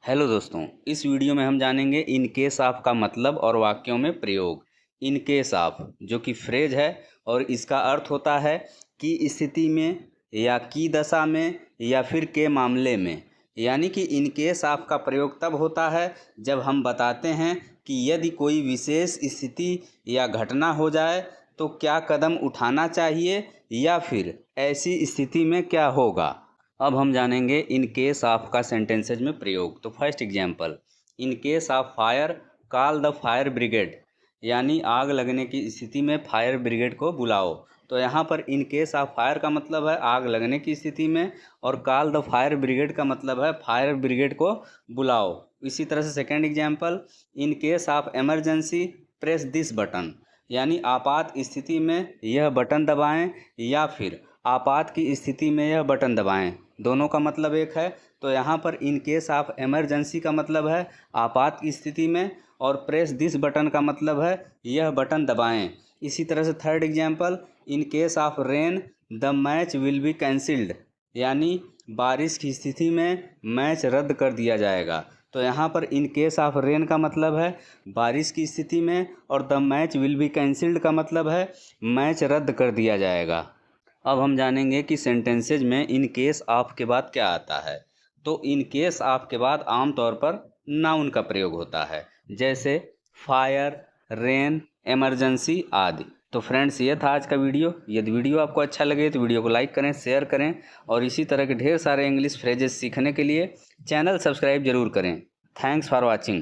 Hello दोस्तों, इस video में हम जानेंगे इन केस ऑफ का मतलब और वाक्यों में प्रयोग। इन केस ऑफ जो कि फ्रेज है और इसका अर्थ होता है कि स्थिति में या की दशा में या फिर के मामले में। यानी कि इन केस ऑफ का प्रयोग तब होता है जब हम बताते हैं कि यदि कोई विशेष स्थिति या घटना हो जाए तो क्या कदम उठाना चाहिए या फिर ऐसी स्थिति में क्या होगा। अब हम जानेंगे इन केस ऑफ का सेंटेंसेज में प्रयोग। तो first example, in case of fire call the fire brigade, यानी आग लगने की स्थिति में फायर ब्रिगेड को बुलाओ। तो यहाँ पर इन केस ऑफ फायर का मतलब है आग लगने की स्थिति में, और कॉल द फायर ब्रिगेड का मतलब है फायर ब्रिगेड को बुलाओ। इसी तरह से second example, in case of emergency press this button, यानी आपात स्थिति में यह बटन दबाएं या फिर आपात की स्थिति में यह बटन दबाएं। दोनों का मतलब एक है। तो यहाँ पर इन केस ऑफ एमरजेंसी का मतलब है आपात की स्थिति में, और प्रेस दिस बटन का मतलब है यह बटन दबाएं। इसी तरह से third example, in case of rain the match will be cancelled, यानी बारिश की स्थिति में मैच रद्द कर दिया जाएगा। तो यहाँ पर इन केस ऑफ रेन का मतलब है बारिश की स्थिति में, और the match will be cancelled का मतलब है मैच रद्द कर दिया जाएगा। अब हम जानेंगे कि सेंटेंसेज में इन केस ऑफ के बाद क्या आता है। तो इन केस ऑफ के बाद आमतौर पर नाउन का प्रयोग होता है, जैसे फायर, रेन, इमरजेंसी आदि। तो फ्रेंड्स, ये था आज का वीडियो। यदि वीडियो आपको अच्छा लगे तो वीडियो को लाइक करें, शेयर करें, और इसी तरह के ढेर सारे इंग्लिश फ्रेजेस सीखने के लिए चैनल सब्सक्राइब जरूर करें। Thanks for watching.